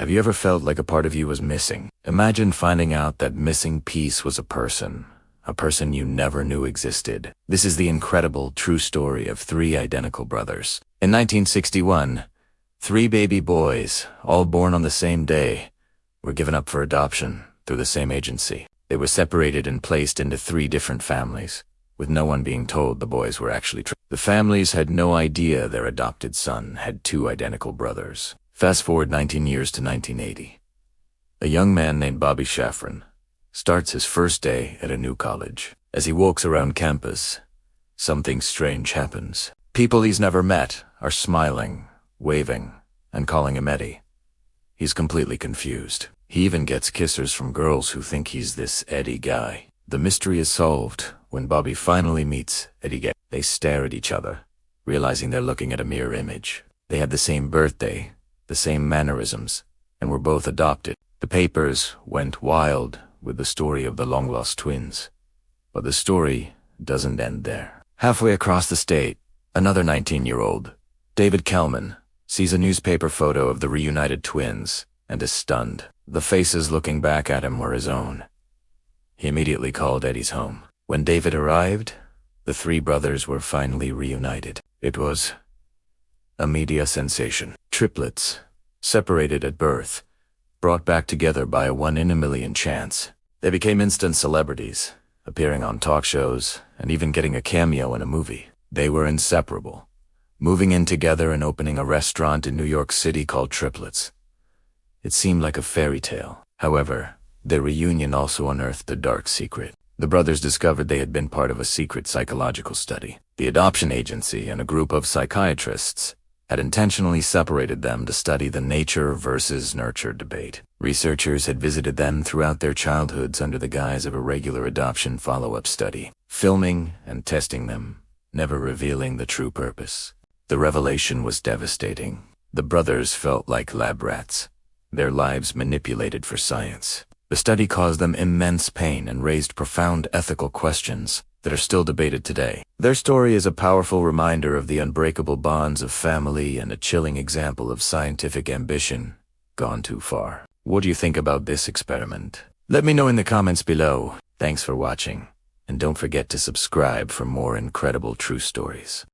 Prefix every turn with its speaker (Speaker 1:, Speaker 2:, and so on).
Speaker 1: Have you ever felt like a part of you was missing? Imagine finding out that missing piece was a person you never knew existed. This is the incredible, true story of three identical brothers. In 1961, three baby boys, all born on the same day, were given up for adoption through the same agency. They were separated and placed into three different families, with no one being told the boys were actually triplets. The families had no idea their adopted son had two identical brothers. Fast forward 19 years to 1980. A young man named Bobby Shafran starts his first day at a new college. As he walks around campus, something strange happens. People he's never met are smiling, waving, and calling him Eddie. He's completely confused. He even gets kisses from girls who think he's this Eddie guy. The mystery is solved when Bobby finally meets Eddie. They stare at each other, realizing they're looking at a mirror image. They had the same birthday, the same mannerisms, and were both adopted. The papers went wild with the story of the long-lost twins. But the story doesn't end there. Halfway across the state, another 19-year-old, David Kelman, sees a newspaper photo of the reunited twins and is stunned. The faces looking back at him were his own. He immediately called Eddie's home. When David arrived, the three brothers were finally reunited. It was a media sensation. Triplets, separated at birth, brought back together by a 1 in a million chance. They became instant celebrities, appearing on talk shows and even getting a cameo in a movie. They were inseparable, moving in together and opening a restaurant in New York City called Triplets. It seemed like a fairy tale. However, their reunion also unearthed a dark secret. The brothers discovered they had been part of a secret psychological study. The adoption agency and a group of psychiatrists had intentionally separated them to study the nature versus nurture debate. Researchers had visited them throughout their childhoods under the guise of a regular adoption follow-up study, filming and testing them, never revealing the true purpose. The revelation was devastating. The brothers felt like lab rats, their lives manipulated for science. The study caused them immense pain and raised profound ethical questions that are still debated today. Their story is a powerful reminder of the unbreakable bonds of family and a chilling example of scientific ambition gone too far. What do you think about this experiment? Let me know in the comments below. Thanks for watching, and don't forget to subscribe for more incredible true stories.